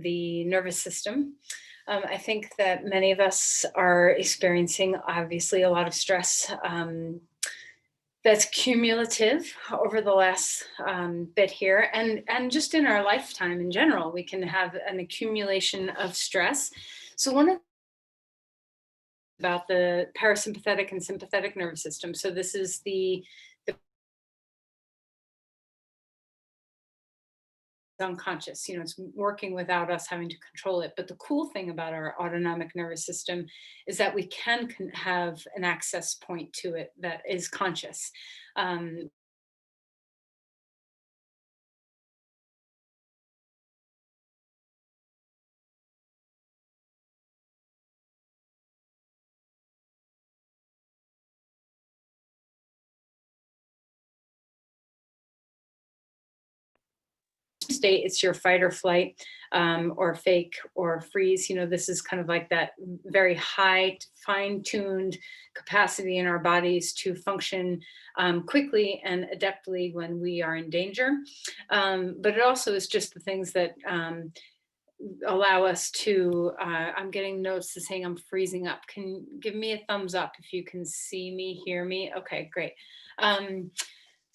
the nervous system. I think that many of us are experiencing, obviously, a lot of stress that's cumulative over the last bit here, and just in our lifetime in general, we can have an accumulation of stress. So one of about the parasympathetic and sympathetic nervous system. So this is the unconscious, it's working without us having to control it. But the cool thing about our autonomic nervous system is that we can have an access point to it that is conscious. um, State, it's your fight or flight, or fake or freeze. This is kind of like that very high fine-tuned capacity in our bodies to function quickly and adeptly when we are in danger. But it also is just the things that allow us to I'm getting notes to saying I'm freezing up. Can give me a thumbs up if you can see me, hear me. Okay, great. um,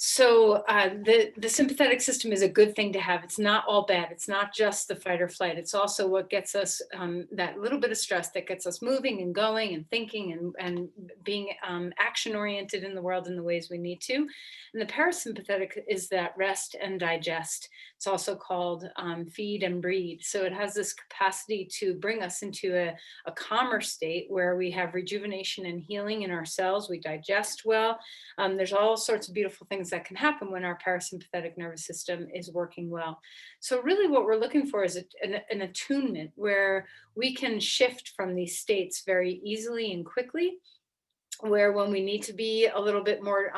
the sympathetic system is a good thing to have. It's not all bad. It's not just the fight or flight. It's also what gets us that little bit of stress that gets us moving and going and thinking and being action oriented in the world in the ways we need to. And the parasympathetic is that rest and digest. It's also called feed and breathe. So it has this capacity to bring us into a calmer state where we have rejuvenation and healing in our cells. We digest well. There's all sorts of beautiful things that can happen when our parasympathetic nervous system is working well. So really what we're looking for is an attunement where we can shift from these states very easily and quickly, where when we need to be a little bit more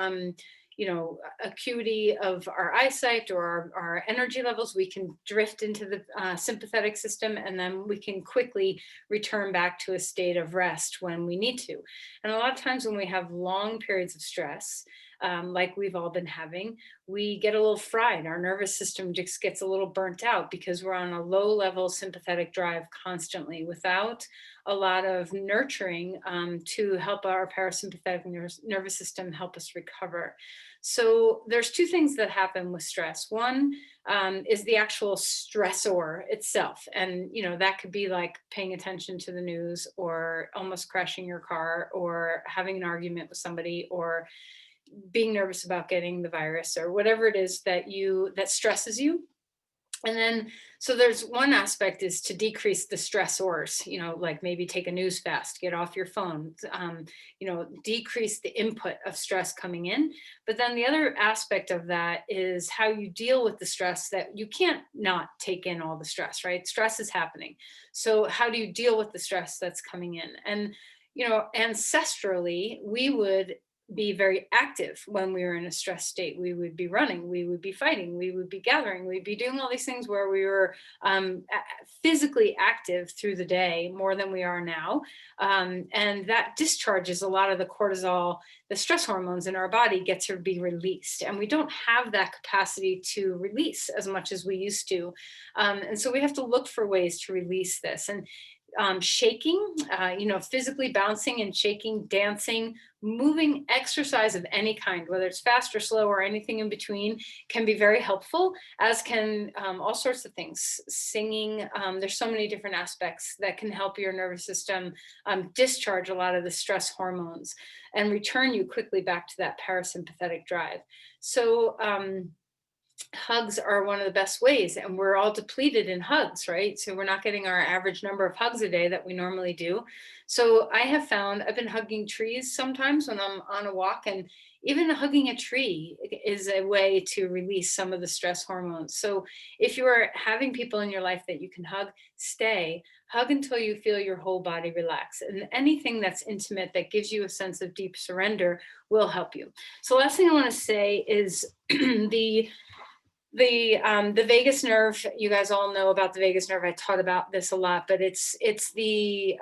acuity of our eyesight or our energy levels, we can drift into the sympathetic system, and then we can quickly return back to a state of rest when we need to. And a lot of times when we have long periods of stress, like we've all been having, we get a little fried. Our nervous system just gets a little burnt out because we're on a low level sympathetic drive constantly without a lot of nurturing to help our parasympathetic nervous system help us recover. So there's two things that happen with stress. One is the actual stressor itself. And, that could be like paying attention to the news or almost crashing your car or having an argument with somebody or being nervous about getting the virus or whatever it is that stresses you. And then, so there's one aspect is to decrease the stressors, like maybe take a news fast, get off your phone, decrease the input of stress coming in. But then the other aspect of that is how you deal with the stress that you can't not take in all the stress, right? Stress is happening. So how do you deal with the stress that's coming in? And, ancestrally, we would be very active when we were in a stress state. We would be running, we would be fighting, we would be gathering, we'd be doing all these things where we were physically active through the day more than we are now. And that discharges a lot of the cortisol, the stress hormones in our body get to be released. And we don't have that capacity to release as much as we used to. And so we have to look for ways to release this. And shaking, physically bouncing and shaking, dancing, moving, exercise of any kind, whether it's fast or slow or anything in between, can be very helpful, as can all sorts of things. Singing, there's so many different aspects that can help your nervous system discharge a lot of the stress hormones and return you quickly back to that parasympathetic drive. So, hugs are one of the best ways, and we're all depleted in hugs, right? So we're not getting our average number of hugs a day that we normally do. So I have found I've been hugging trees sometimes when I'm on a walk, and even hugging a tree is a way to release some of the stress hormones. So if you are having people in your life that you can hug, stay, hug until you feel your whole body relax. And anything that's intimate that gives you a sense of deep surrender will help you. So last thing I want to say is The vagus nerve, you guys all know about the vagus nerve. I taught about this a lot, but it's the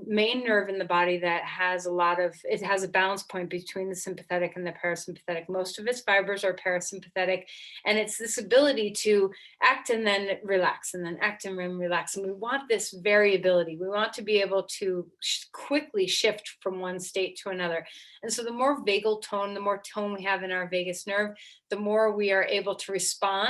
main nerve in the body that has it has a balance point between the sympathetic and the parasympathetic. Most of its fibers are parasympathetic, and it's this ability to act and then relax, and then act and then relax. And we want this variability. We want to be able to quickly shift from one state to another. And so the more vagal tone, the more tone we have in our vagus nerve, the more we are able to respond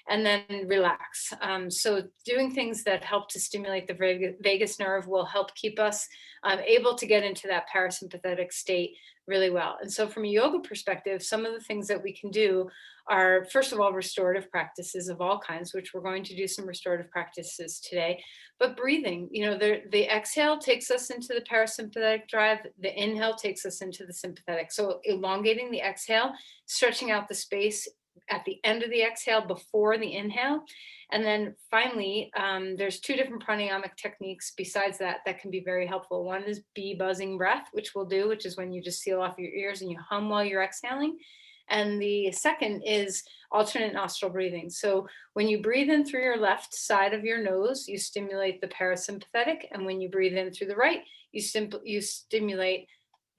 and then relax. So doing things that help to stimulate the vagus nerve will help keep us able to get into that parasympathetic state really well. And so from a yoga perspective, some of the things that we can do are, first of all, restorative practices of all kinds, which we're going to do some restorative practices today. But breathing, the exhale takes us into the parasympathetic drive, the inhale takes us into the sympathetic. So elongating the exhale, stretching out the space at the end of the exhale before the inhale. And then finally, there's two different pranayamic techniques besides that can be very helpful. One is bee buzzing breath, which we'll do, which is when you just seal off your ears and you hum while you're exhaling. And the second is alternate nostril breathing. So when you breathe in through your left side of your nose, you stimulate the parasympathetic. And when you breathe in through the right, you stimulate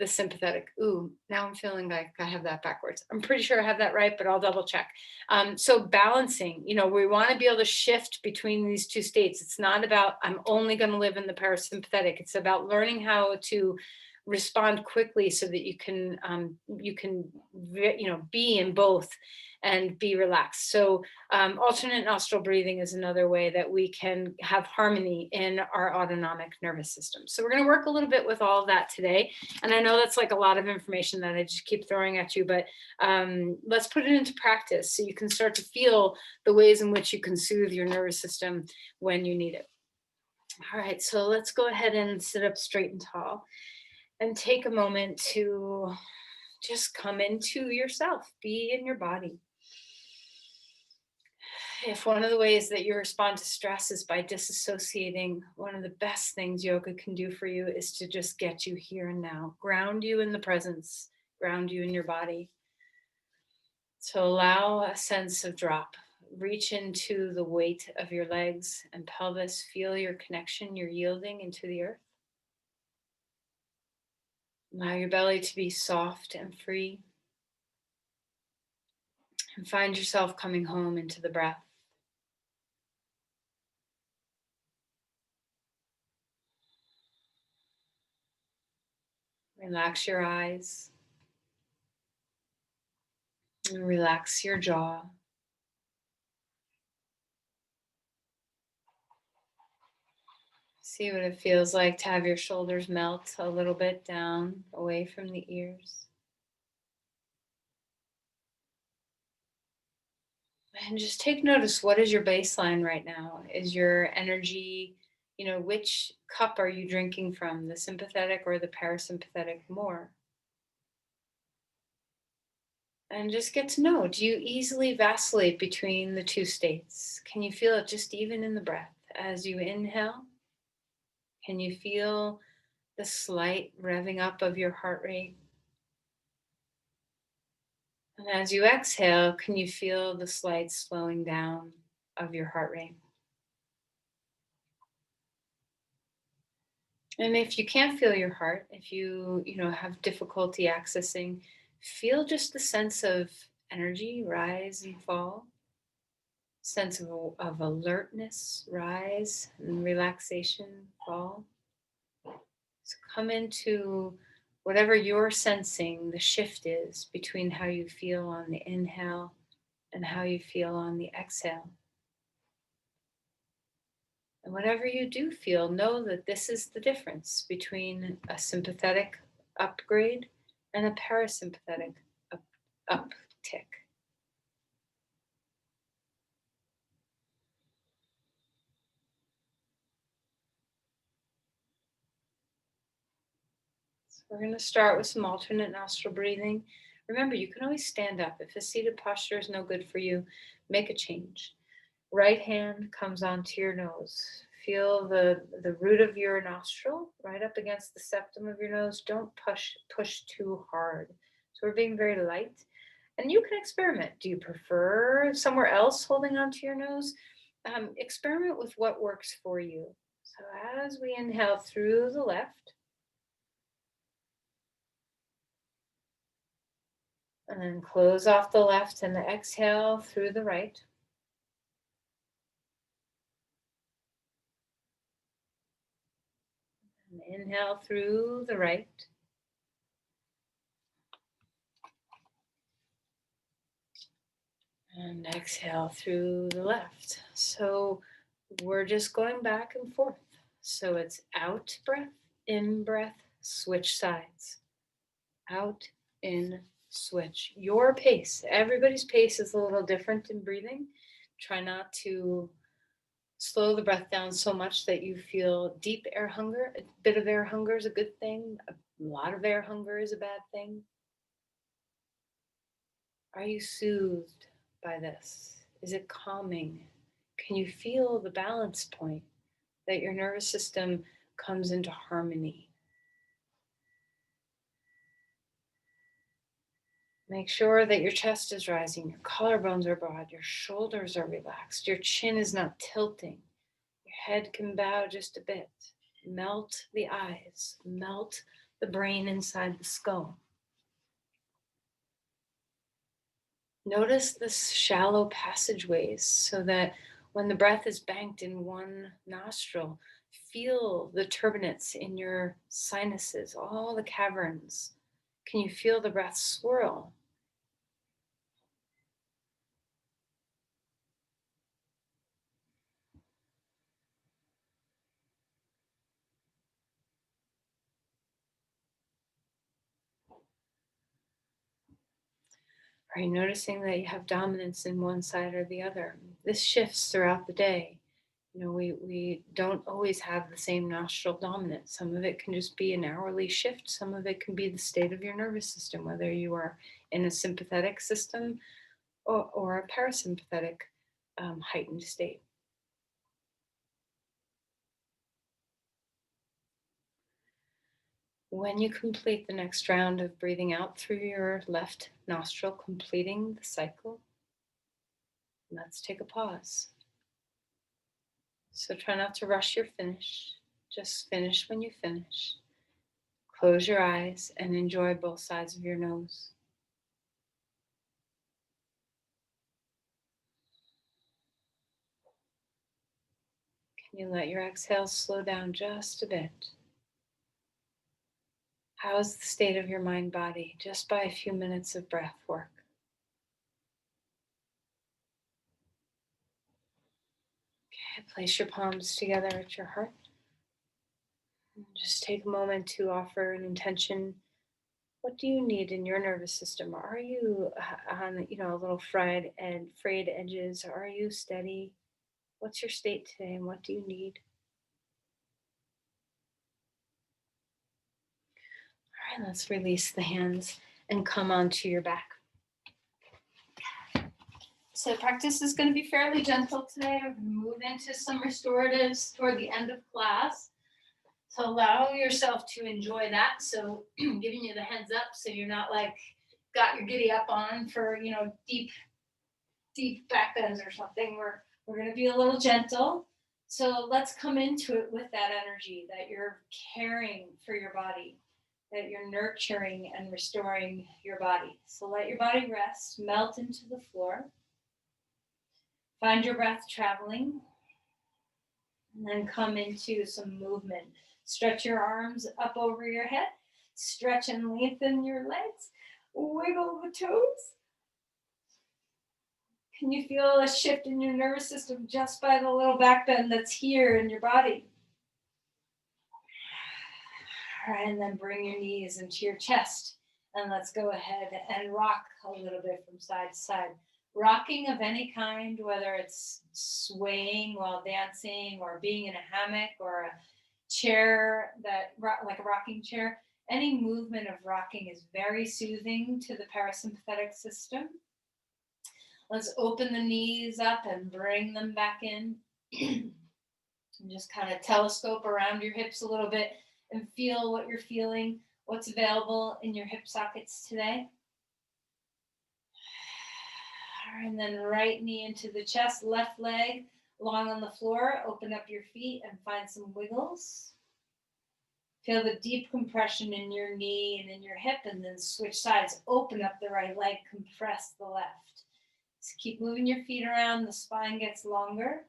the sympathetic. Ooh, now I'm feeling like I have that backwards. I'm pretty sure I have that right, but I'll double check. So balancing, we want to be able to shift between these two states. It's not about, I'm only going to live in the parasympathetic. It's about learning how to respond quickly so that you can be in both and be relaxed. So alternate nostril breathing is another way that we can have harmony in our autonomic nervous system. So we're going to work a little bit with all of that today. And I know that's like a lot of information that I just keep throwing at you, but let's put it into practice so you can start to feel the ways in which you can soothe your nervous system when you need it. All right, so let's go ahead and sit up straight and tall. And take a moment to just come into yourself, be in your body. If one of the ways that you respond to stress is by disassociating, one of the best things yoga can do for you is to just get you here and now, ground you in the presence, ground you in your body. So allow a sense of drop. Reach into the weight of your legs and pelvis. Feel your connection, your yielding into the earth. Allow your belly to be soft and free. And find yourself coming home into the breath. Relax your eyes. And relax your jaw. See what it feels like to have your shoulders melt a little bit down, away from the ears. And just take notice, what is your baseline right now? Is your energy, which cup are you drinking from, the sympathetic or the parasympathetic more? And just get to know, do you easily vacillate between the two states? Can you feel it just even in the breath? As you inhale, can you feel the slight revving up of your heart rate? And as you exhale, can you feel the slight slowing down of your heart rate? And if you can't feel your heart, if you have difficulty accessing, feel just the sense of energy rise and fall, sense of alertness rise and relaxation fall. So come into whatever you're sensing the shift is between how you feel on the inhale and how you feel on the exhale. And whatever you do feel, know that this is the difference between a sympathetic upgrade and a parasympathetic uptick. So we're going to start with some alternate nostril breathing. Remember, you can always stand up. If a seated posture is no good for you, make a change. Right hand comes onto your nose. Feel the root of your nostril right up against the septum of your nose. Don't push too hard. So we're being very light. And you can experiment. Do you prefer somewhere else holding onto your nose? Experiment with what works for you. So as we inhale through the left, and then close off the left and exhale through the right. And inhale through the right. And exhale through the left. So we're just going back and forth. So it's out breath, in breath, switch sides. Out, in, switch. Your pace. Everybody's pace is a little different in breathing. Try not to slow the breath down so much that you feel deep air hunger. A bit of air hunger is a good thing. A lot of air hunger is a bad thing. Are you soothed by this? Is it calming? Can you feel the balance point that your nervous system comes into harmony? Make sure that your chest is rising, your collarbones are broad, your shoulders are relaxed, your chin is not tilting, your head can bow just a bit. Melt the eyes, melt the brain inside the skull. Notice the shallow passageways so that when the breath is banked in one nostril, feel the turbinates in your sinuses, all the caverns. Can you feel the breath swirl? Are you noticing that you have dominance in one side or the other? This shifts throughout the day. You know, we don't always have the same nostril dominance. Some of it can just be an hourly shift. Some of it can be the state of your nervous system, whether you are in a sympathetic system or a parasympathetic heightened state. When you complete the next round of breathing out through your left nostril, completing the cycle, let's take a pause. So try not to rush your finish. Just finish when you finish. Close your eyes and enjoy both sides of your nose. Can you let your exhales slow down just a bit? How is the state of your mind body just by a few minutes of breath work? Okay, place your palms together at your heart. And just take a moment to offer an intention. What do you need in your nervous system? Are you on, a little frayed edges? Are you steady? What's your state today, and what do you need? All right, let's release the hands and come onto your back. So practice is going to be fairly gentle today. We're going to move into some restoratives toward the end of class. So allow yourself to enjoy that. So giving you the heads up so you're not like got your giddy up on for, deep back bends or something. We're going to be a little gentle. So let's come into it with that energy that you're caring for your body, that you're nurturing and restoring your body. So let your body rest, melt into the floor. Find your breath traveling, and then come into some movement. Stretch your arms up over your head, stretch and lengthen your legs, wiggle the toes. Can you feel a shift in your nervous system just by the little back bend that's here in your body? All right, and then bring your knees into your chest, and let's go ahead and rock a little bit from side to side. Rocking of any kind, whether it's swaying while dancing or being in a hammock or a chair like a rocking chair, any movement of rocking is very soothing to the parasympathetic system. Let's open the knees up and bring them back in. And just kind of telescope around your hips a little bit and feel what you're feeling, what's available in your hip sockets today. And then right knee into the chest, left leg long on the floor. Open up your feet and find some wiggles. Feel the deep compression in your knee and in your hip, and then switch sides. Open up the right leg, compress the left. So keep moving your feet around, the spine gets longer.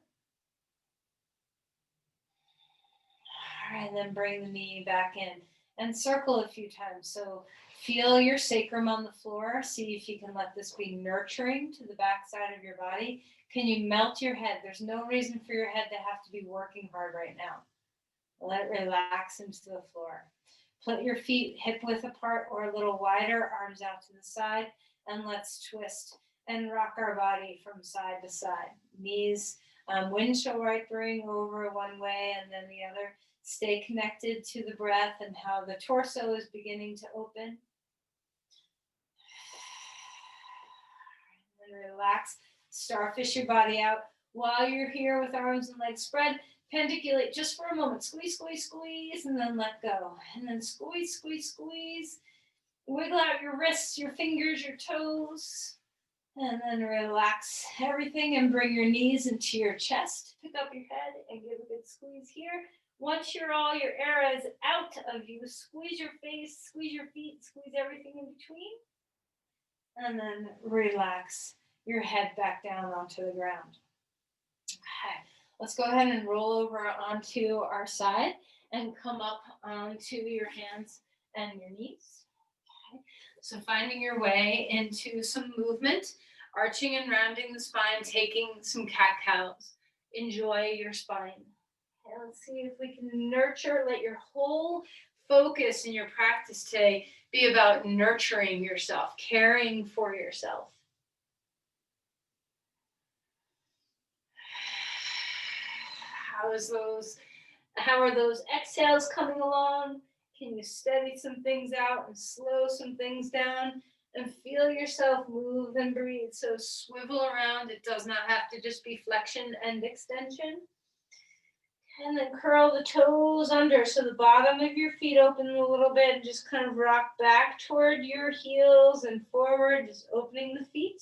All right, and then bring the knee back in and circle a few times. So feel your sacrum on the floor. See if you can let this be nurturing to the back side of your body. Can you melt your head? There's no reason for your head to have to be working hard right now. Let it relax into the floor. Put your feet hip width apart or a little wider, arms out to the side, and let's twist and rock our body from side to side. Knees, windshield wipering over one way and then the other. Stay connected to the breath and how the torso is beginning to open. And then relax, starfish your body out. While you're here with arms and legs spread, pendiculate just for a moment. Squeeze, squeeze, squeeze, and then let go. And then squeeze, squeeze, squeeze. Wiggle out your wrists, your fingers, your toes. And then relax everything and bring your knees into your chest. Pick up your head and give a good squeeze here. Once all your air is out of you, squeeze your face, squeeze your feet, squeeze everything in between. And then relax your head back down onto the ground. Okay, let's go ahead and roll over onto our side and come up onto your hands and your knees. Okay, so finding your way into some movement, arching and rounding the spine, taking some cat-cows. Enjoy your spine. Okay, let's see if we can nurture, let your whole focus in your practice today be about nurturing yourself, caring for yourself. How are those exhales coming along? Can you steady some things out and slow some things down and feel yourself move and breathe? So swivel around. It does not have to just be flexion and extension. And then curl the toes under so the bottom of your feet open a little bit and just kind of rock back toward your heels and forward, just opening the feet.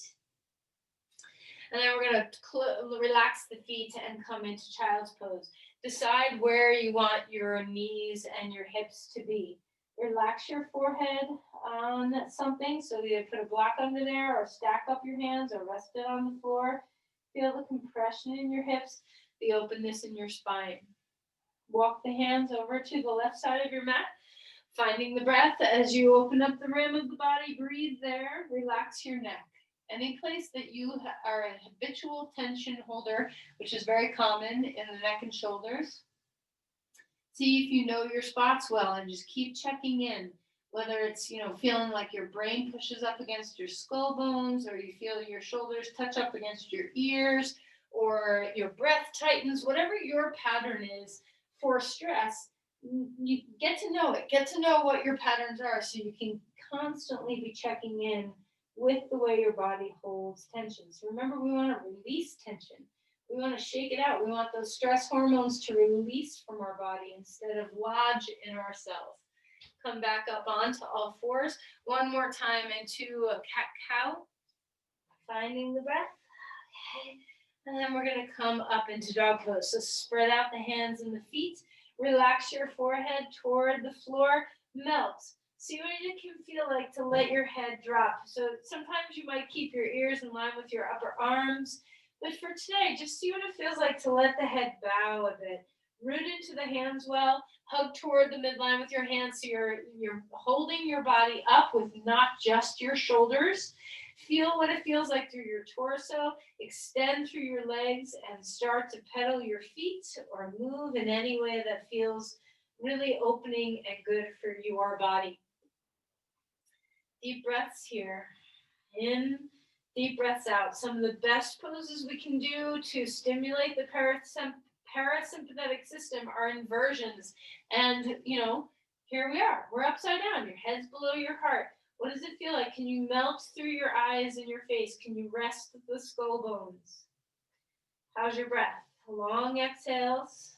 And then we're going to relax the feet and come into child's pose. Decide where you want your knees and your hips to be. Relax your forehead on something. So either put a block under there or stack up your hands or rest it on the floor. Feel the compression in your hips, the openness in your spine. Walk the hands over to the left side of your mat, finding the breath as you open up the rim of the body. Breathe there. Relax your neck. Any place that you are a habitual tension holder, which is very common in the neck and shoulders. See if you know your spots well and just keep checking in. Whether it's, feeling like your brain pushes up against your skull bones, or you feel your shoulders touch up against your ears, or your breath tightens, whatever your pattern is for stress, you get to know it. Get to know what your patterns are so you can constantly be checking in with the way your body holds tension. So remember, we want to release tension. We want to shake it out. We want those stress hormones to release from our body instead of lodge in ourselves. Come back up onto all fours. One more time into a cat-cow. Finding the breath. Okay. And then we're going to come up into dog pose. So spread out the hands and the feet. Relax your forehead toward the floor. Melt. See what it can feel like to let your head drop. So sometimes you might keep your ears in line with your upper arms. But for today, just see what it feels like to let the head bow a bit. Root into the hands well. Hug toward the midline with your hands so you're holding your body up with not just your shoulders. Feel what it feels like through your torso. Extend through your legs and start to pedal your feet or move in any way that feels really opening and good for your body. Deep breaths here. In, deep breaths out. Some of the best poses we can do to stimulate the parasympathetic system are inversions. And, here we are. We're upside down. Your head's below your heart. What does it feel like? Can you melt through your eyes and your face? Can you rest the skull bones? How's your breath? Long exhales.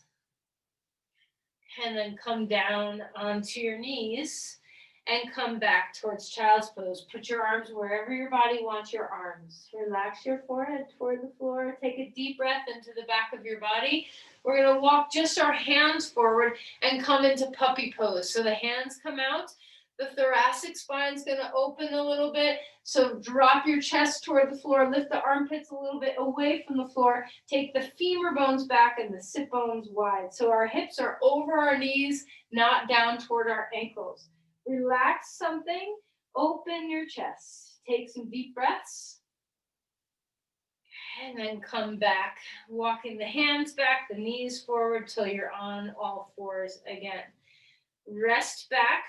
And then come down onto your knees and come back towards child's pose. Put your arms wherever your body wants your arms. Relax your forehead toward the floor. Take a deep breath into the back of your body. We're going to walk just our hands forward and come into puppy pose. So the hands come out. The thoracic spine is going to open a little bit. So drop your chest toward the floor. Lift the armpits a little bit away from the floor. Take the femur bones back and the sit bones wide. So our hips are over our knees, not down toward our ankles. Relax something. Open your chest. Take some deep breaths. And then come back, walking the hands back, the knees forward till you're on all fours again. Rest back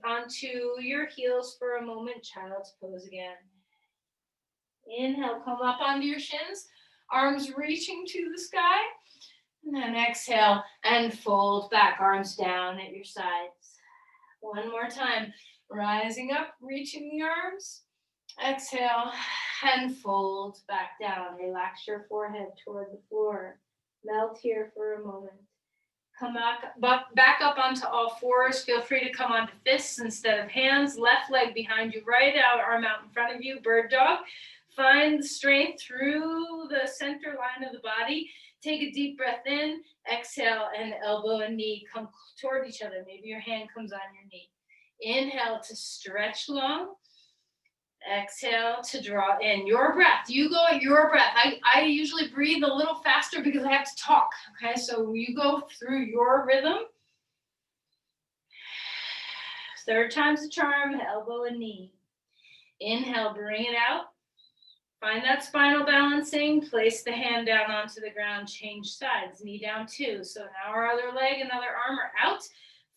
onto your heels for a moment, child's pose again. Inhale, come up onto your shins, arms reaching to the sky. And then exhale and fold back, arms down at your sides. One more time, rising up, reaching the arms. Exhale and fold back down. Relax your forehead toward the floor. Melt here for a moment. Come back up onto all fours. Feel free to come onto fists instead of hands. Left leg behind you, right arm out in front of you, bird dog. Find the strength through the center line of the body. Take a deep breath in. Exhale, and elbow and knee come toward each other. Maybe your hand comes on your knee. Inhale to stretch long. Exhale to draw in your breath. You go at your breath. I usually breathe a little faster because I have to talk. Okay, so you go through your rhythm. Third time's the charm, elbow and knee. Inhale, bring it out. Find that spinal balancing. Place the hand down onto the ground. Change sides, knee down too. So now our other leg and other arm are out.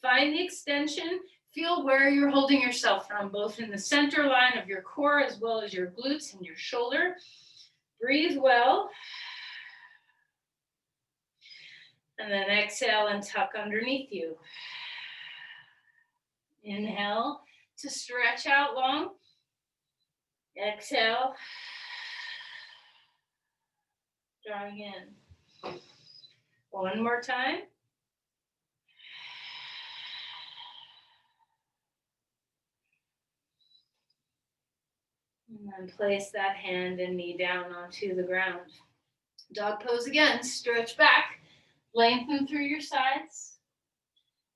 Find the extension. Feel where you're holding yourself from, both in the center line of your core as well as your glutes and your shoulder. Breathe well. And then exhale and tuck underneath you. Inhale to stretch out long. Exhale. Drawing in. One more time. And then place that hand and knee down onto the ground. Dog pose again. Stretch back. Lengthen through your sides.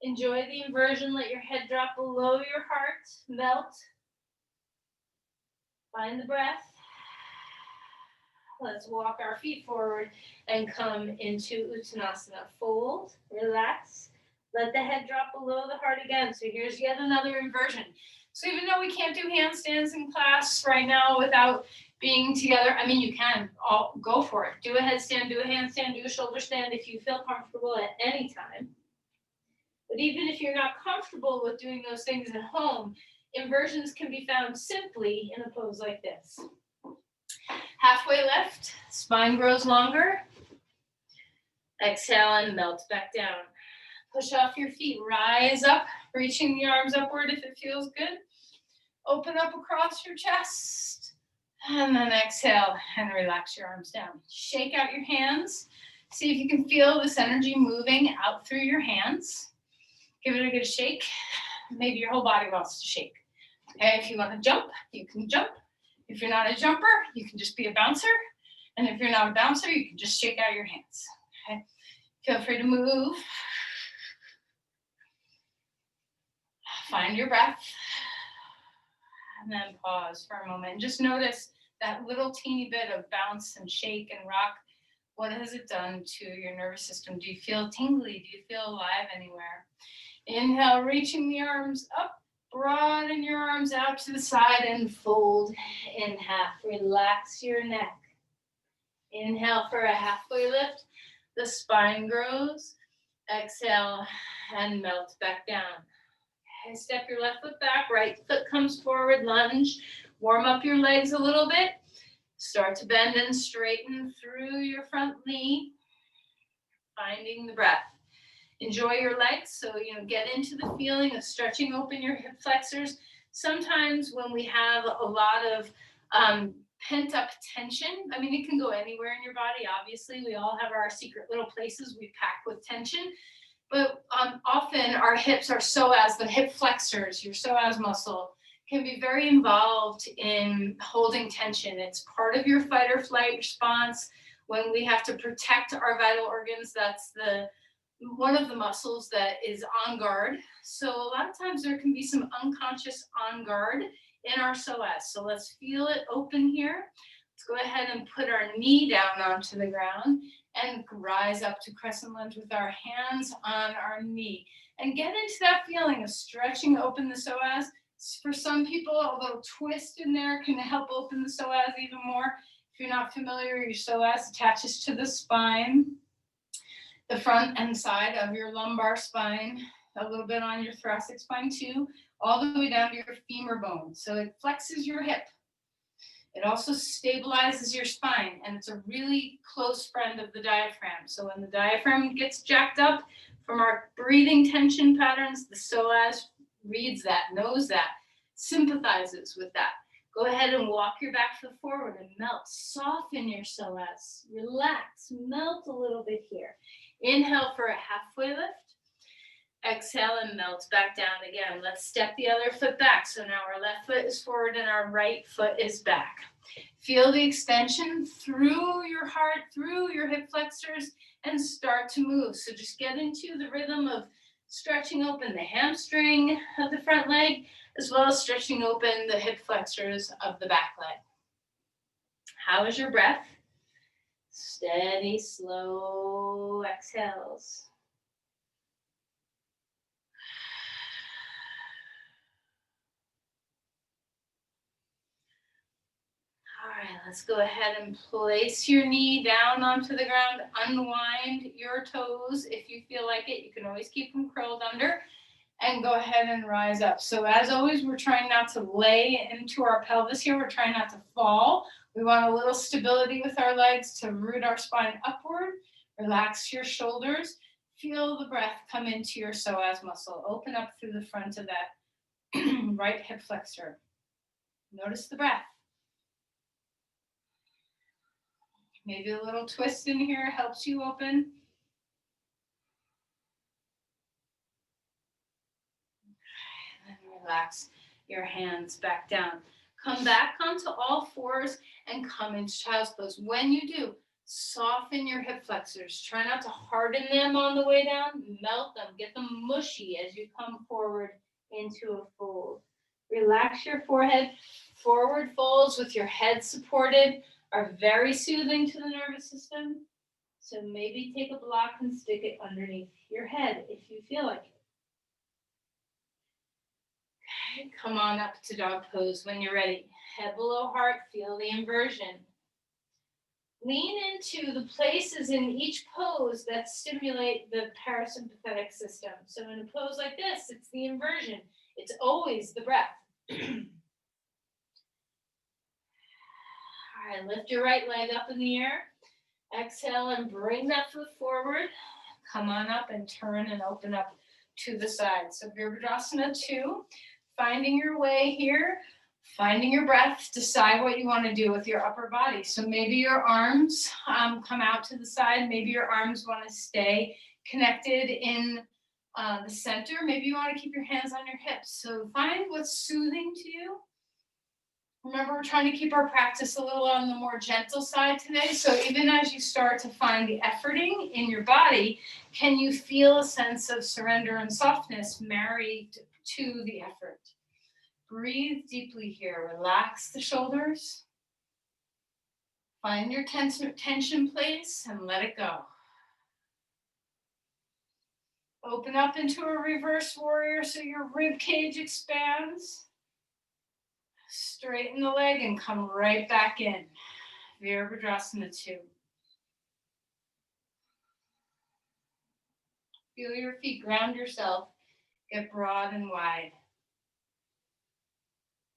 Enjoy the inversion. Let your head drop below your heart. Melt. Find the breath. Let's walk our feet forward and come into Uttanasana. Fold. Relax. Let the head drop below the heart again. So here's yet another inversion. So even though we can't do handstands in class right now without being together, I mean, you can all go for it. Do a headstand, do a handstand, do a shoulder stand if you feel comfortable at any time. But even if you're not comfortable with doing those things at home, inversions can be found simply in a pose like this. Halfway lift, spine grows longer. Exhale and melt back down. Push off your feet, rise up, reaching the arms upward if it feels good. Open up across your chest. And then exhale and relax your arms down. Shake out your hands. See if you can feel this energy moving out through your hands. Give it a good shake. Maybe your whole body wants to shake. Okay, if you want to jump, you can jump. If you're not a jumper, you can just be a bouncer. And if you're not a bouncer, you can just shake out your hands. Okay, feel free to move. Find your breath. And then pause for a moment. Just notice that little teeny bit of bounce and shake and rock. What has it done to your nervous system? Do you feel tingly? Do you feel alive anywhere? Inhale, reaching the arms up. Broaden your arms out to the side and fold in half. Relax your neck. Inhale for a halfway lift. The spine grows. Exhale and melt back down. Okay, step your left foot back. Right foot comes forward. Lunge. Warm up your legs a little bit. Start to bend and straighten through your front knee. Finding the breath. Enjoy your legs, so get into the feeling of stretching open your hip flexors. Sometimes when we have a lot of pent-up tension, I mean, it can go anywhere in your body. Obviously, we all have our secret little places we pack with tension. But often our hips are psoas, the hip flexors, your psoas muscle, can be very involved in holding tension. It's part of your fight or flight response. When we have to protect our vital organs, that's one of the muscles that is on guard. So a lot of times there can be some unconscious on guard in our psoas. So let's feel it open here. Let's go ahead and put our knee down onto the ground and rise up to crescent lunge with our hands on our knee. And get into that feeling of stretching open the psoas. For some people, a little twist in there can help open the psoas even more. If you're not familiar, your psoas attaches to the spine, the front and side of your lumbar spine, a little bit on your thoracic spine too, all the way down to your femur bone. So it flexes your hip. It also stabilizes your spine, and it's a really close friend of the diaphragm. So when the diaphragm gets jacked up from our breathing tension patterns, the psoas reads that, knows that, sympathizes with that. Go ahead and walk your back foot forward and melt. Soften your psoas. Relax. Melt a little bit here. Inhale for a halfway lift. Exhale and melt back down again. Let's step the other foot back. So now our left foot is forward and our right foot is back. Feel the extension through your heart, through your hip flexors, and start to move. So just get into the rhythm of stretching open the hamstring of the front leg, as well as stretching open the hip flexors of the back leg. How is your breath? Steady, slow exhales. All right, let's go ahead and place your knee down onto the ground. Unwind your toes if you feel like it. You can always keep them curled under. And go ahead and rise up. So as always, we're trying not to lay into our pelvis here. We're trying not to fall. We want a little stability with our legs to root our spine upward. Relax your shoulders. Feel the breath come into your psoas muscle. Open up through the front of that right hip flexor. Notice the breath. Maybe a little twist in here helps you open. Relax your hands back down. Come back onto all fours and come into child's pose. When you do, soften your hip flexors. Try not to harden them on the way down. Melt them. Get them mushy as you come forward into a fold. Relax your forehead. Forward folds with your head supported are very soothing to the nervous system. So maybe take a block and stick it underneath your head if you feel like it. Come on up to dog pose when you're ready. Head below heart, feel the inversion. Lean into the places in each pose that stimulate the parasympathetic system. So in a pose like this, it's the inversion. It's always the breath. All right, lift your right leg up in the air. Exhale and bring that foot forward. Come on up and turn and open up to the side. So Virabhadrasana 2. Finding your way here, finding your breath, decide what you want to do with your upper body. So maybe your arms come out to the side. Maybe your arms want to stay connected in the center. Maybe you want to keep your hands on your hips. So find what's soothing to you. Remember, we're trying to keep our practice a little on the more gentle side today. So even as you start to find the efforting in your body, can you feel a sense of surrender and softness married to the effort? Breathe deeply here. Relax the shoulders. Find your tension place and let it go. Open up into a reverse warrior so your rib cage expands. Straighten the leg and come right back in. Virabhadrasana 2. Feel your feet, ground yourself. Get broad and wide.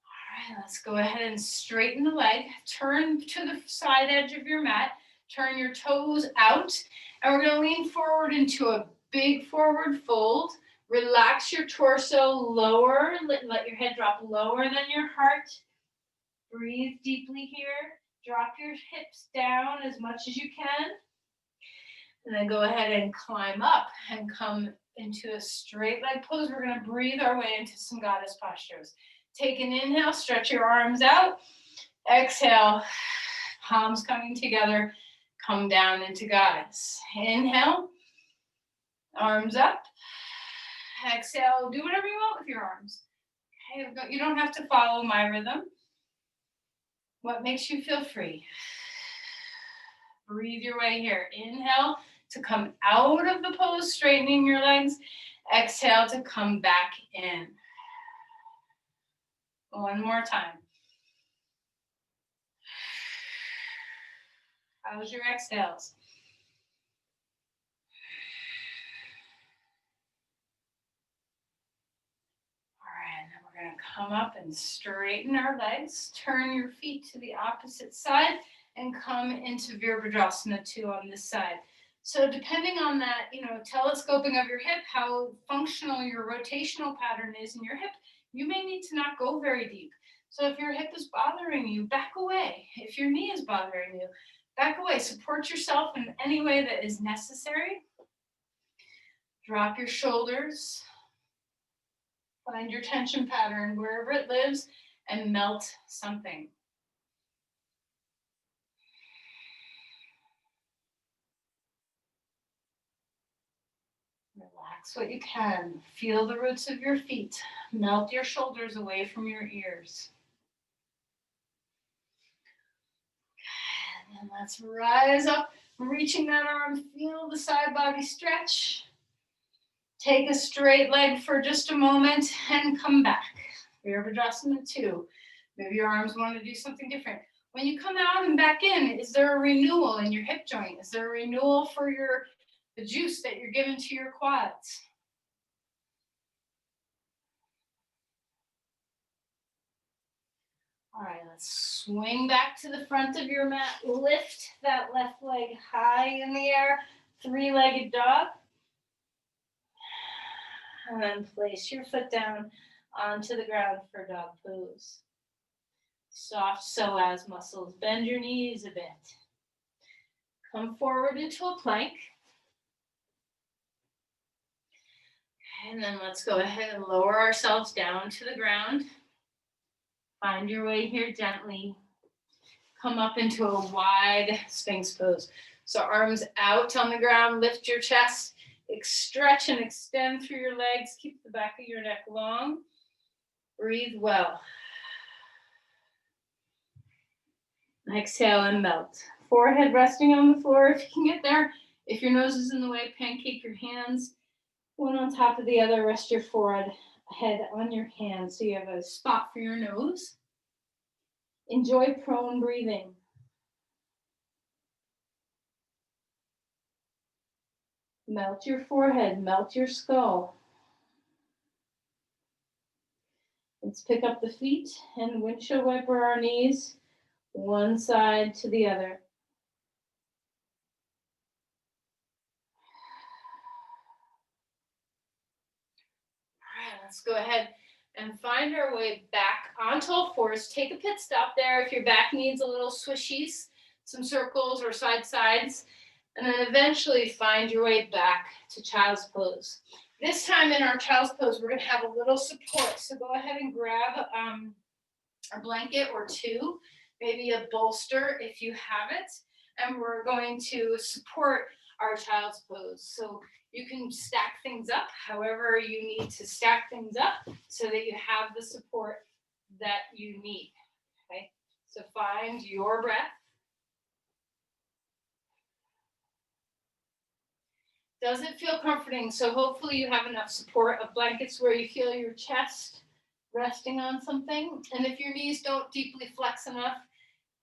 All right, let's go ahead and straighten the leg. Turn to the side edge of your mat. Turn your toes out. And we're going to lean forward into a big forward fold. Relax your torso lower. Let your head drop lower than your heart. Breathe deeply here. Drop your hips down as much as you can. And then go ahead and climb up and come into a straight leg pose. We're going to breathe our way into some goddess postures. Take an inhale, stretch your arms out. Exhale, palms coming together. Come down into goddess. Inhale, arms up. Exhale, do whatever you want with your arms. Okay, you don't have to follow my rhythm. What makes you feel free? Breathe your way here. Inhale to come out of the pose, straightening your legs. Exhale to come back in. One more time. How's your exhales? All right, and then we're going to come up and straighten our legs. Turn your feet to the opposite side and come into Virabhadrasana 2 on this side. So depending on that, telescoping of your hip, how functional your rotational pattern is in your hip, you may need to not go very deep. So if your hip is bothering you, back away. If your knee is bothering you, back away. Support yourself in any way that is necessary. Drop your shoulders. Find your tension pattern wherever it lives and melt something. Relax what you can. Feel the roots of your feet. Melt your shoulders away from your ears. And then let's rise up, reaching that arm. Feel the side body stretch. Take a straight leg for just a moment and come back. Virabhadrasana 2. Maybe your arms want to do something different. When you come out and back in, is there a renewal in your hip joint? Is there a renewal for the juice that you're giving to your quads? All right, let's swing back to the front of your mat. Lift that left leg high in the air. Three-legged dog. And then place your foot down onto the ground for dog pose. Soft psoas muscles. Bend your knees a bit. Come forward into a plank. And then let's go ahead and lower ourselves down to the ground. Find your way here gently. Come up into a wide Sphinx pose. So arms out on the ground, lift your chest, stretch and extend through your legs. Keep the back of your neck long. Breathe well. Exhale and melt. Forehead resting on the floor if you can get there. If your nose is in the way, pancake your hands. One on top of the other, rest your forehead head on your hands so you have a spot for your nose. Enjoy prone breathing. Melt your forehead, melt your skull. Let's pick up the feet and windshield wiper our knees, one side to the other. All right, let's go ahead and find our way back onto all fours. Take a pit stop there if your back needs a little swishies, some circles or sides. And then eventually find your way back to child's pose. This time in our child's pose, we're going to have a little support. So go ahead and grab a blanket or two, maybe a bolster if you have it. And we're going to support our child's pose. So you can stack things up however you need to stack things up so that you have the support that you need. Okay, so find your breath. Does it feel comforting? So hopefully you have enough support of blankets where you feel your chest resting on something. And if your knees don't deeply flex enough,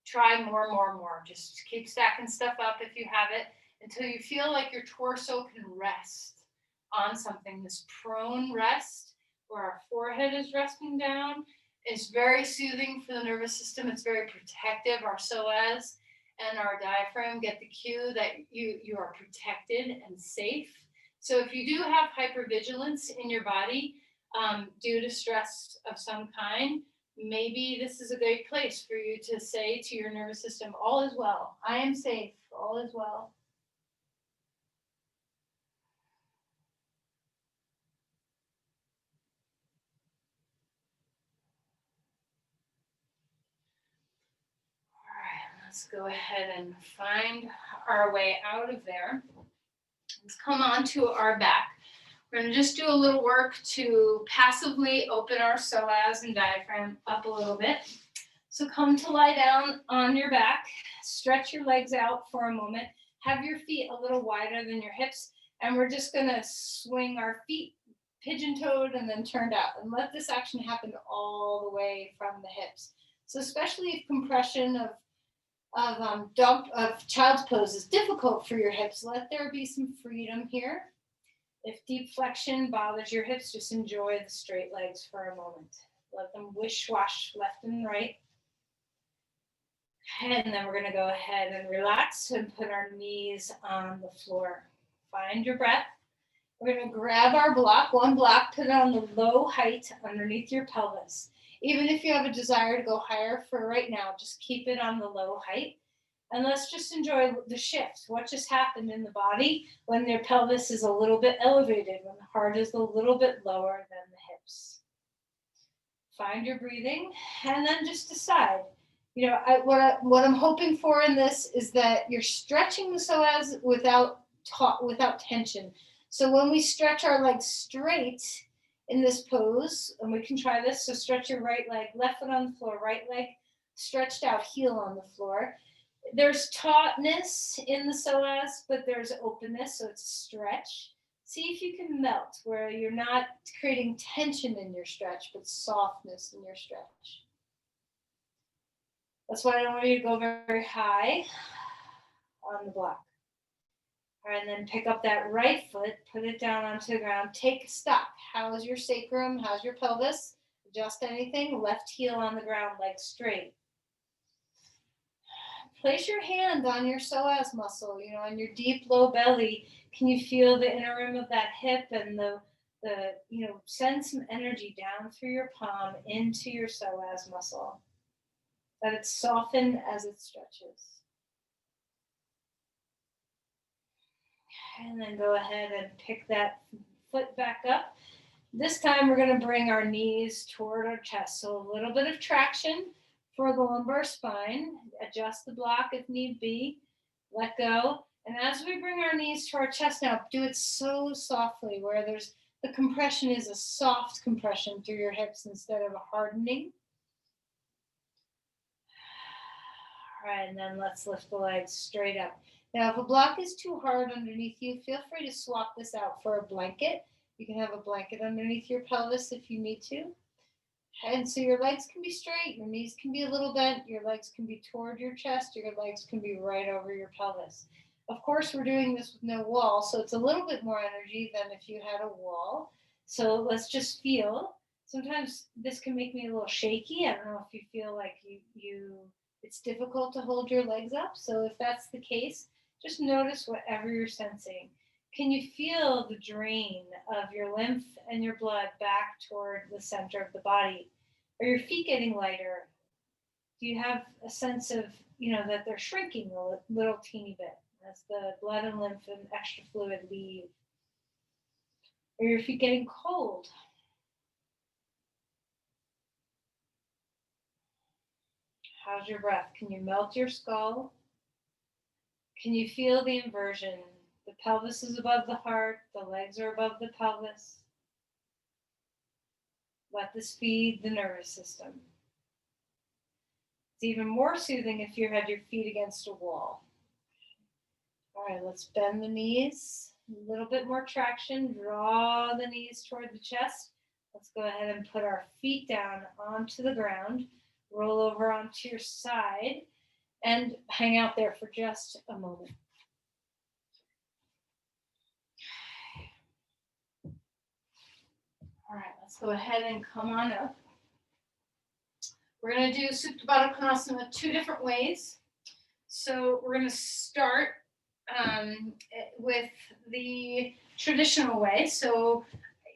try more. Just keep stacking stuff up if you have it until you feel like your torso can rest on something. This prone rest where our forehead is resting down is very soothing for the nervous system. It's very protective. Our psoas and our diaphragm get the cue that you are protected and safe. So if you do have hypervigilance in your body due to stress of some kind, maybe this is a great place for you to say to your nervous system, all is well. I am safe. All is well. Let's go ahead and find our way out of there. Let's come onto our back. We're going to just do a little work to passively open our psoas and diaphragm up a little bit. So come to lie down on your back, stretch your legs out for a moment, have your feet a little wider than your hips, and we're just going to swing our feet pigeon-toed and then turned out, and let this action happen all the way from the hips. So especially if compression of child's pose is difficult for your hips, let there be some freedom here. If deep flexion bothers your hips, just enjoy the straight legs for a moment. Let them wish-wash left and right. And then we're going to go ahead and relax and put our knees on the floor. Find your breath. We're going to grab our block, one block, put it on the low height underneath your pelvis. Even if you have a desire to go higher for right now, just keep it on the low height. And let's just enjoy the shift. What just happened in the body when their pelvis is a little bit elevated, when the heart is a little bit lower than the hips. Find your breathing and then just decide. You know, what I'm hoping for in this is that you're stretching the psoas without tension. So when we stretch our legs straight in this pose, and we can try this, so stretch your right leg, left foot on the floor, right leg stretched out, heel on the floor. There's tautness in the psoas, but there's openness, so it's a stretch. See if you can melt, where you're not creating tension in your stretch, but softness in your stretch. That's why I don't want you to go very, very high on the block. All right, and then pick up that right foot, put it down onto the ground, take a stop. How's your sacrum? How's your pelvis? Adjust anything. Left heel on the ground, legs straight. Place your hand on your psoas muscle, on your deep low belly. Can you feel the inner rim of that hip and send some energy down through your palm into your psoas muscle. Let it soften as it stretches. And then go ahead and pick that foot back up. This time we're going to bring our knees toward our chest. So a little bit of traction for the lumbar spine. Adjust the block if need be. Let go. And as we bring our knees to our chest now, do it so softly, where the compression is a soft compression through your hips instead of a hardening. All right, and then let's lift the legs straight up. Now, if a block is too hard underneath you, feel free to swap this out for a blanket. You can have a blanket underneath your pelvis if you need to. And so your legs can be straight, your knees can be a little bent, your legs can be toward your chest, your legs can be right over your pelvis. Of course, we're doing this with no wall, so it's a little bit more energy than if you had a wall. So let's just feel. Sometimes this can make me a little shaky. I don't know if you feel like it's difficult to hold your legs up. So if that's the case, just notice whatever you're sensing. Can you feel the drain of your lymph and your blood back toward the center of the body? Are your feet getting lighter? Do you have a sense of, that they're shrinking a little teeny bit as the blood and lymph and extra fluid leave? Are your feet getting cold? How's your breath? Can you melt your skull? Can you feel the inversion? The pelvis is above the heart, the legs are above the pelvis. Let this feed the nervous system. It's even more soothing if you had your feet against a wall. All right, let's bend the knees. A little bit more traction. Draw the knees toward the chest. Let's go ahead and put our feet down onto the ground. Roll over onto your side and hang out there for just a moment. All right, let's go ahead and come on up. We're going to do Supta Baddha Konasana 2 different ways. So we're going to start with the traditional way. So,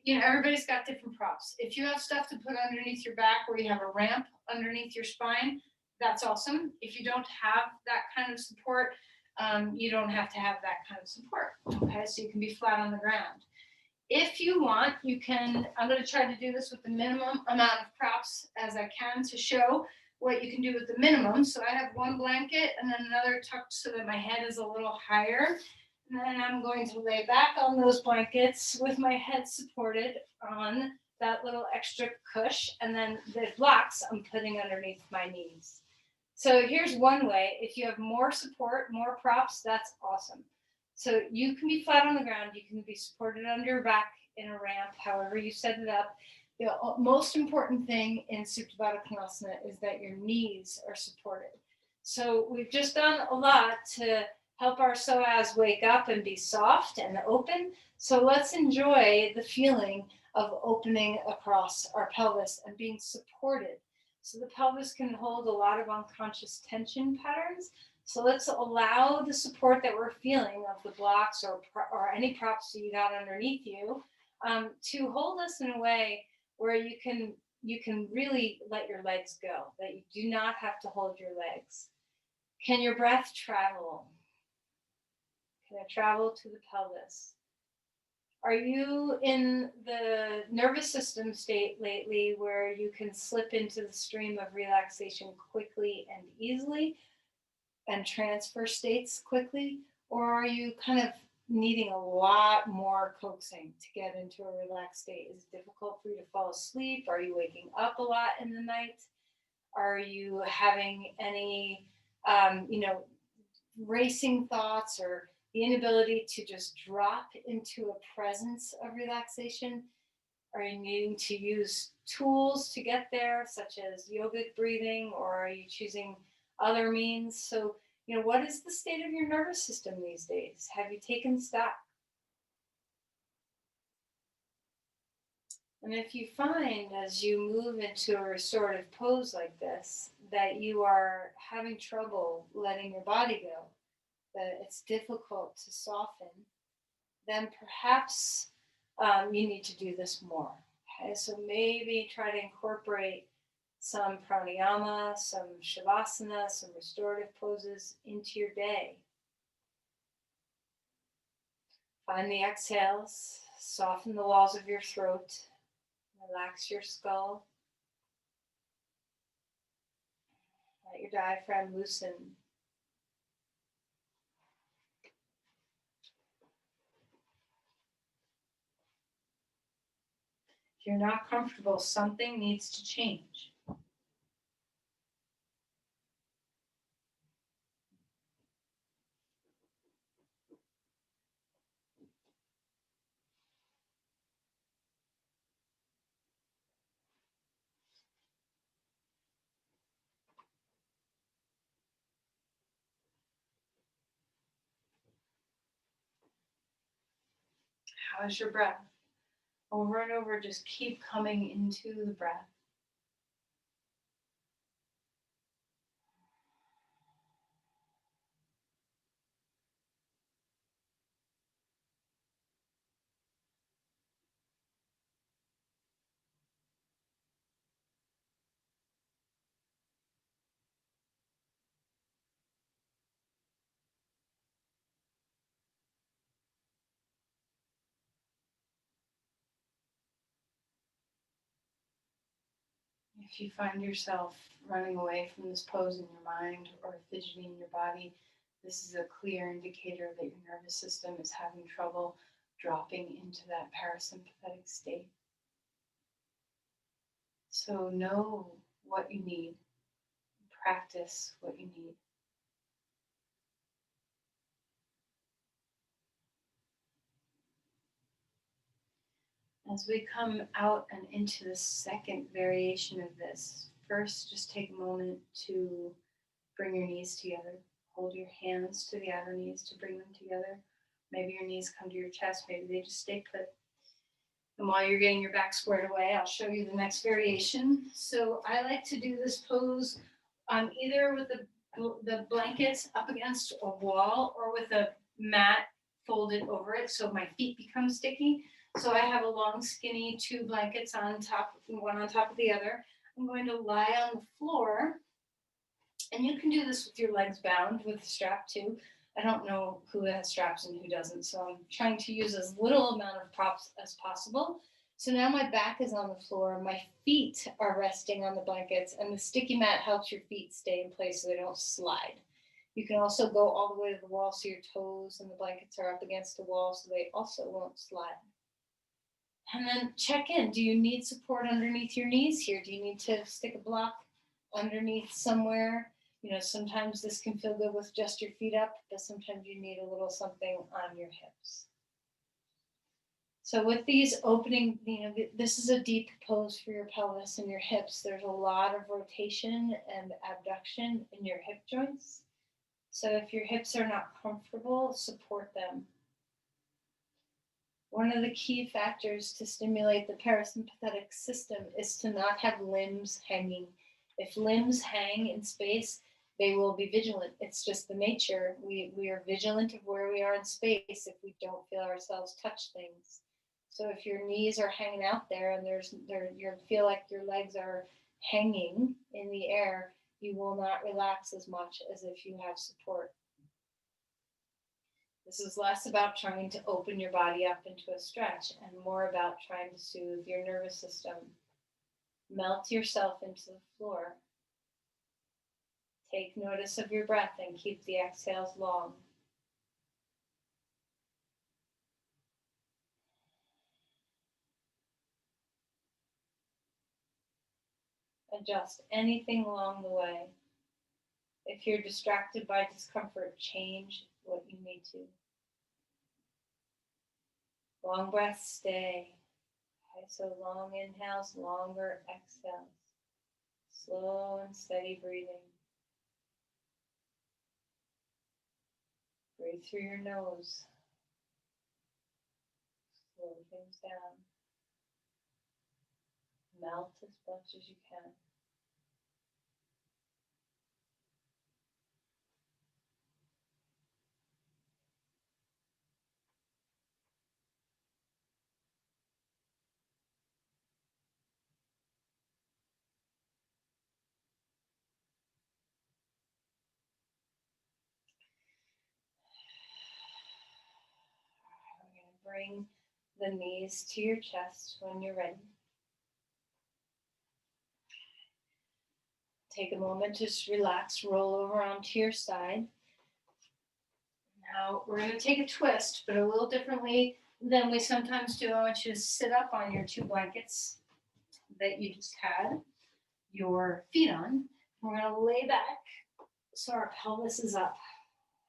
everybody's got different props. If you have stuff to put underneath your back, where you have a ramp underneath your spine, that's awesome. If you don't have that kind of support, you don't have to have that kind of support. Okay, so you can be flat on the ground. If you want, you can, I'm going to try to do this with the minimum amount of props as I can to show, what you can do with the minimum. So I have one blanket and then another tucked so that my head is a little higher. And then I'm going to lay back on those blankets with my head supported on that little extra cush. And then the blocks I'm putting underneath my knees. So here's one way. If you have more support, more props, that's awesome. So you can be flat on the ground. You can be supported under your back in a ramp, however you set it up. The most important thing in Supta Konasana is that your knees are supported. So we've just done a lot to help our psoas wake up and be soft and open. So let's enjoy the feeling of opening across our pelvis and being supported. So the pelvis can hold a lot of unconscious tension patterns. So let's allow the support that we're feeling of the blocks or any props that you got underneath you to hold us in a way where you can really let your legs go, that you do not have to hold your legs. Can your breath travel? Can it travel to the pelvis? Are you in the nervous system state lately where you can slip into the stream of relaxation quickly and easily and transfer states quickly? Or are you kind of needing a lot more coaxing to get into a relaxed state? Is it difficult for you to fall asleep? Are you waking up a lot in the night? Are you having any, racing thoughts or the inability to just drop into a presence of relaxation? Are you needing to use tools to get there, such as yogic breathing, or are you choosing other means? So, what is the state of your nervous system these days? Have you taken stock? And if you find as you move into a restorative pose like this, that you are having trouble letting your body go, that it's difficult to soften, then perhaps you need to do this more. Okay, so maybe try to incorporate some pranayama, some shavasana, some restorative poses into your day. Find the exhales, soften the walls of your throat, relax your skull, let your diaphragm loosen. If you're not comfortable, something needs to change. How is your breath? Over and over, just keep coming into the breath. If you find yourself running away from this pose in your mind or fidgeting in your body, this is a clear indicator that your nervous system is having trouble dropping into that parasympathetic state. So know what you need, practice what you need. As we come out and into the second variation of this, first just take a moment to bring your knees together. Hold your hands to the outer knees to bring them together. Maybe your knees come to your chest, maybe they just stay put. And while you're getting your back squared away, I'll show you the next variation. So I like to do this pose either with the blankets up against a wall or with a mat folded over it so my feet become sticky. So I have a long, skinny 2 blankets on top, one on top of the other. I'm going to lie on the floor, and you can do this with your legs bound with a strap too. I don't know who has straps and who doesn't, so I'm trying to use as little amount of props as possible. So now my back is on the floor, my feet are resting on the blankets, and the sticky mat helps your feet stay in place so they don't slide. You can also go all the way to the wall so your toes and the blankets are up against the wall so they also won't slide. And then check in. Do you need support underneath your knees here? Do you need to stick a block underneath somewhere? You know, sometimes this can feel good with just your feet up, but sometimes you need a little something on your hips. So with these opening, you know, this is a deep pose for your pelvis and your hips. There's a lot of rotation and abduction in your hip joints. So if your hips are not comfortable, support them. One of the key factors to stimulate the parasympathetic system is to not have limbs hanging. If limbs hang in space, they will be vigilant. It's just the nature. We are vigilant of where we are in space if we don't feel ourselves touch things. So if your knees are hanging out there and you feel like your legs are hanging in the air, you will not relax as much as if you have support. This is less about trying to open your body up into a stretch and more about trying to soothe your nervous system. Melt yourself into the floor. Take notice of your breath and keep the exhales long. Adjust anything along the way. If you're distracted by discomfort, change what you need to. Long breaths stay. Okay, so long inhales, longer exhales. Slow and steady breathing. Breathe through your nose. Slow things down. Melt as much as you can. We're going to bring the knees to your chest when you're ready. Take a moment to just relax, roll over onto your side. Now we're going to take a twist, but a little differently than we sometimes do. I want you to sit up on your two blankets that you just had your feet on. We're going to lay back so our pelvis is up.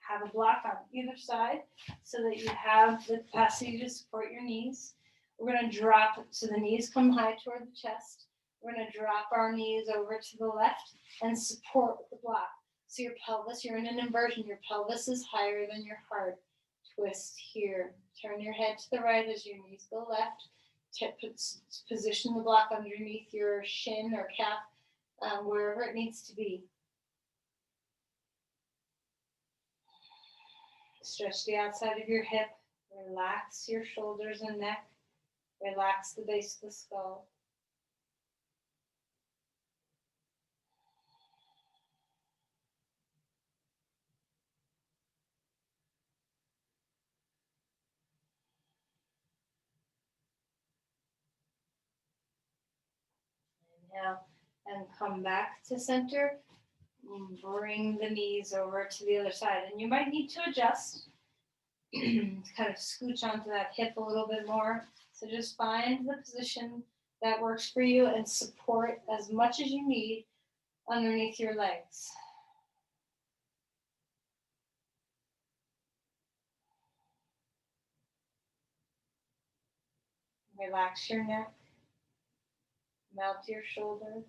Have a block on either side so that you have the capacity to support your knees. We're going to drop so the knees come high toward the chest. We're going to drop our knees over to the left and support with the block. So your pelvis, you're in an inversion. Your pelvis is higher than your heart. Twist here. Turn your head to the right as your knees go left. Position the block underneath your shin or calf, wherever it needs to be. Stretch the outside of your hip. Relax your shoulders and neck. Relax the base of the skull. Inhale and come back to center. Bring the knees over to the other side. And you might need to adjust, kind of scooch onto that hip a little bit more. So just find the position that works for you and support as much as you need underneath your legs. Relax your neck. Melt your shoulders.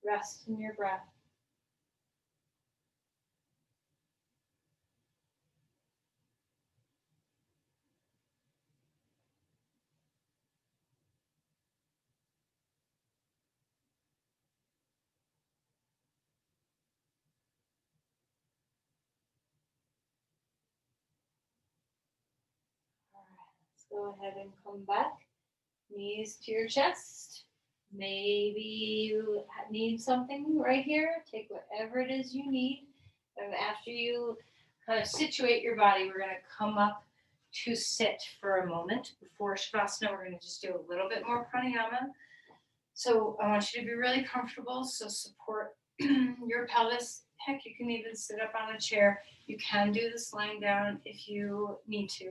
Rest in your breath. All right, let's go ahead and come back. Knees to your chest. Maybe you need something right here. Take whatever it is you need. And after you kind of situate your body, we're going to come up to sit for a moment. Before Shavasana, we're going to just do a little bit more pranayama. So I want you to be really comfortable. So support your pelvis. Heck, you can even sit up on a chair. You can do this lying down if you need to.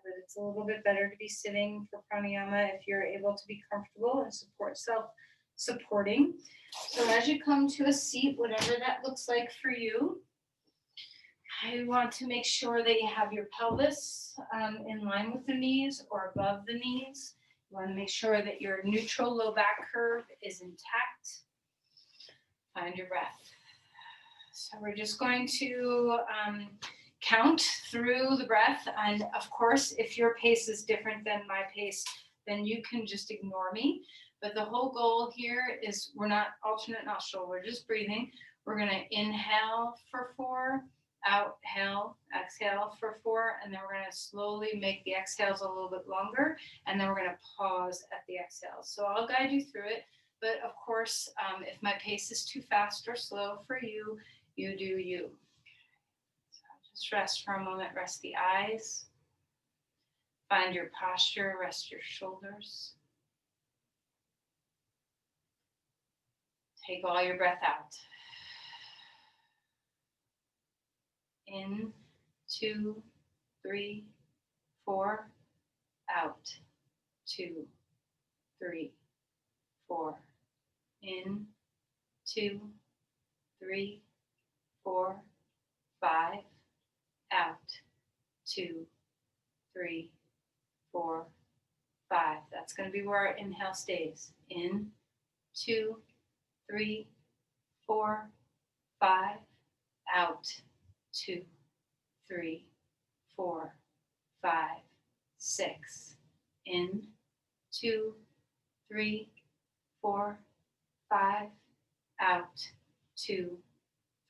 But it's a little bit better to be sitting for pranayama if you're able to be comfortable and support self-supporting. So as you come to a seat, whatever that looks like for you, I want to make sure that you have your pelvis in line with the knees or above the knees. You want to make sure that your neutral low back curve is intact. Find your breath. So we're just going to count through the breath. And of course, if your pace is different than my pace, then you can just ignore me. But the whole goal here is we're not alternate nostril, we're just breathing. We're going to inhale for 4, exhale for 4, and then we're going to slowly make the exhales a little bit longer, and then we're going to pause at the exhales. So I'll guide you through it. But of course, if my pace is too fast or slow for you, you do you. So just rest for a moment, rest the eyes. Find your posture, rest your shoulders. Take all your breath out. In, 2, 3, 4, out, 2, 3, 4. In, 2, 3, 4, 5, out, 2, 3, 4, 5. That's going to be where our inhale stays. In, 2, 3, 4, 5, out, 2, 3, 4, 5, 6. In, 2, 3, 4, 5, out, 2,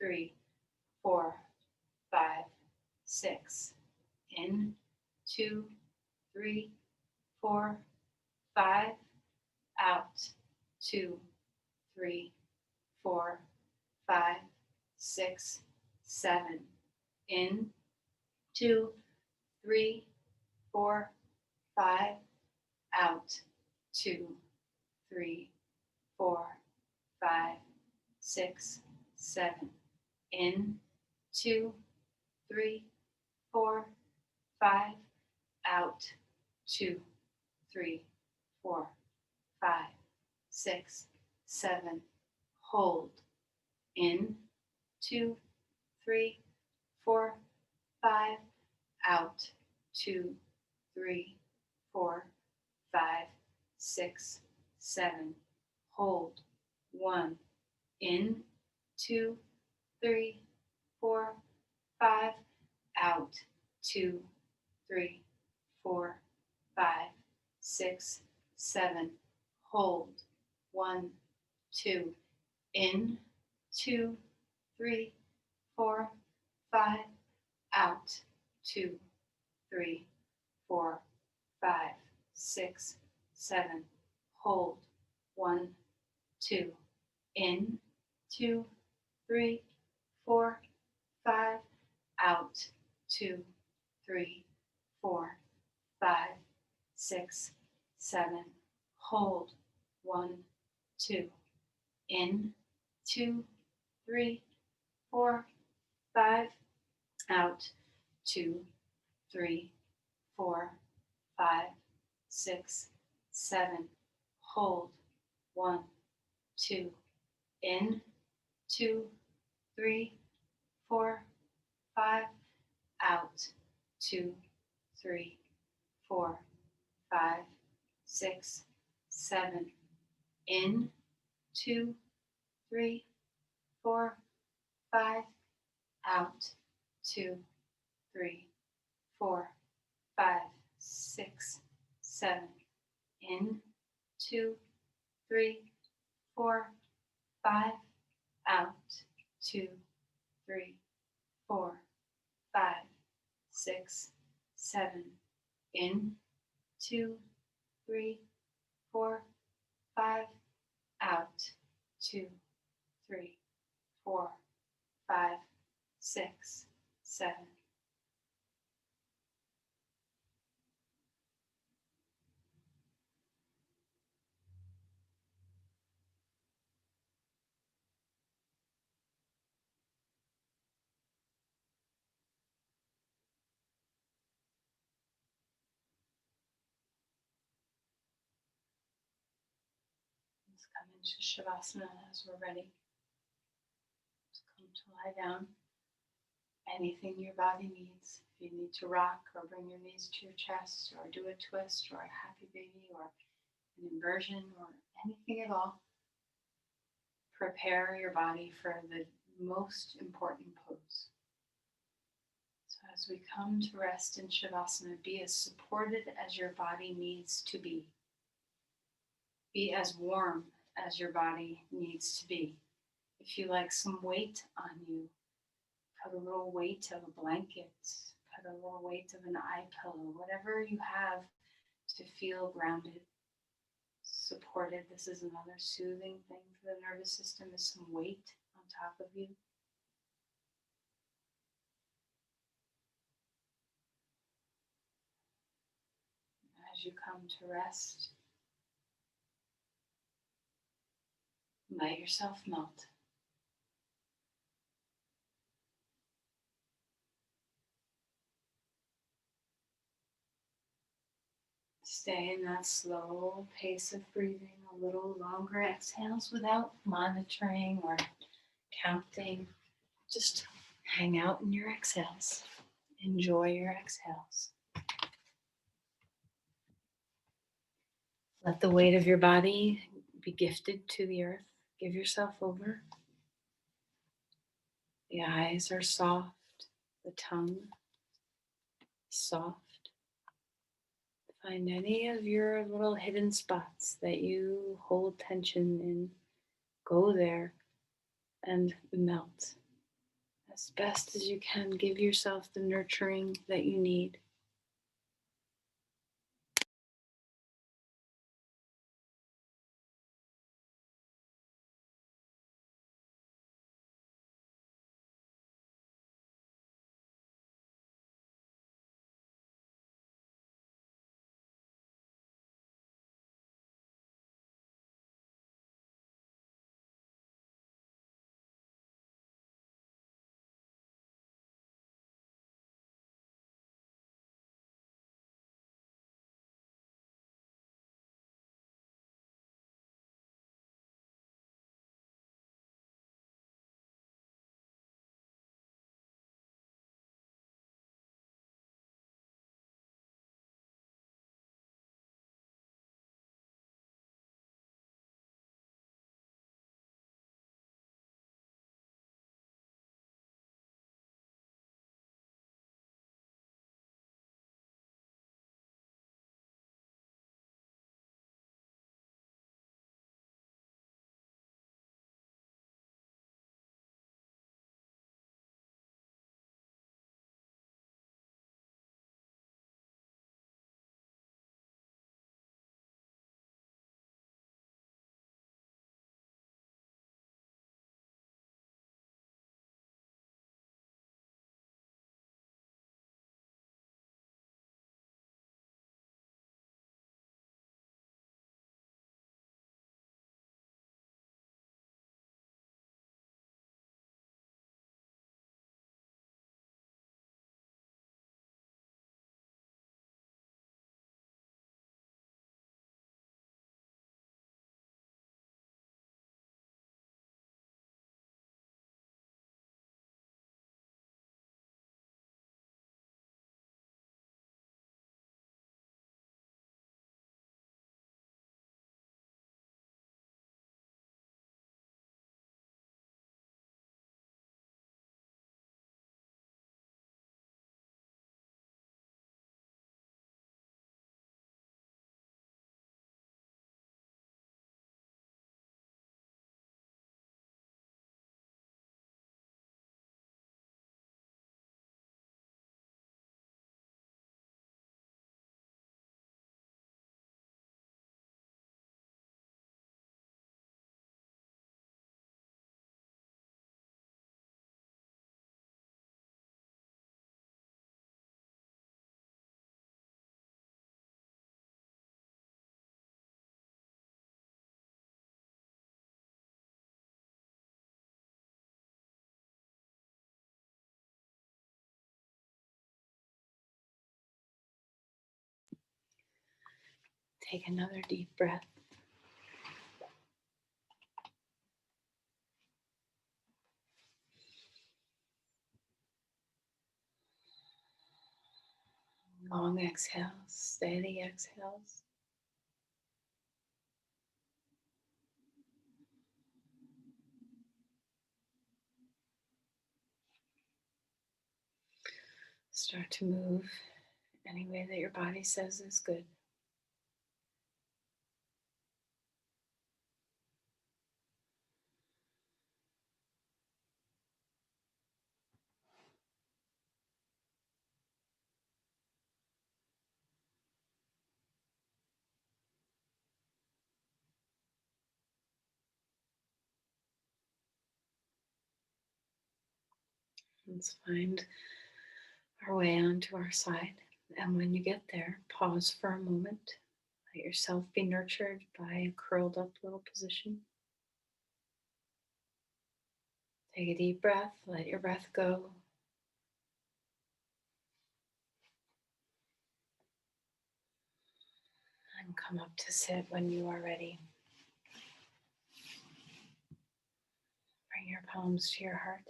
3, 4, 5, 6. In, 2, 3, 4, 5, out, 2, 3, 4, 5, 6, 7. In, 2, 3, 4, 5, out, 2, 3, 4, 5, 6, 7. In, 2, 3, 4, 5, out, 2, 3, 4, 5, 6, 7. Hold. In, 2, 3, 4, 5, out, 2, 3, 4, 5, 6, 7. Hold. 1. In, 2, 3, 4, 5, out, 2, 3, 4, 5, 6, 7. Hold. 1, 2. In, 2, 3, 4, 5, out, 2, 3, 4, 5, 6, 7. Hold. 1, 2. In, 2, 3, 4, 5, out, 2, 3, 4, 5, 6, 7. Hold. 1, 2. In, 2, 3, 4, 5, out, 2, 3, 4, 5, 6, 7. Hold. 1, 2. In, 2, 3, 4, 5, out, 2, 3, 4, 5, 6, 7. In, 2, 3, 4, 5, out, 2, 3, 4, 5, 6, 7. In, 2, 3, 4, 5, out, 2, 3, 4, 5, 6, 7. In, 2, 3, 4, 5, out, 2, 3, 4, 5, 6, 7. come into Shavasana as we're ready. Just come to lie down. Anything your body needs. If you need to rock or bring your knees to your chest or do a twist or a happy baby or an inversion or anything at all, prepare your body for the most important pose. So as we come to rest in Shavasana, be as supported as your body needs to be. Be as warm as your body needs to be. If you like some weight on you, put a little weight of a blanket, put a little weight of an eye pillow, whatever you have to feel grounded, supported. This is another soothing thing for the nervous system, is some weight on top of you. As you come to rest, let yourself melt. Stay in that slow pace of breathing, a little longer exhales without monitoring or counting. Just hang out in your exhales. Enjoy your exhales. Let the weight of your body be gifted to the earth. Give yourself over. The eyes are soft, the tongue soft. Find any of your little hidden spots that you hold tension in. Go there and melt. As best as you can, give yourself the nurturing that you need. Take another deep breath. Long exhales, steady exhales. Start to move any way that your body says is good. Let's find our way onto our side. And when you get there, pause for a moment. Let yourself be nurtured by a curled up little position. Take a deep breath, let your breath go. And come up to sit when you are ready. Bring your palms to your heart.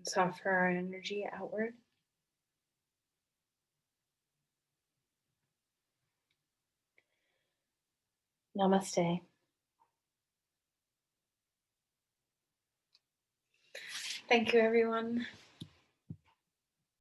Let's offer our energy outward. Namaste. Thank you, everyone.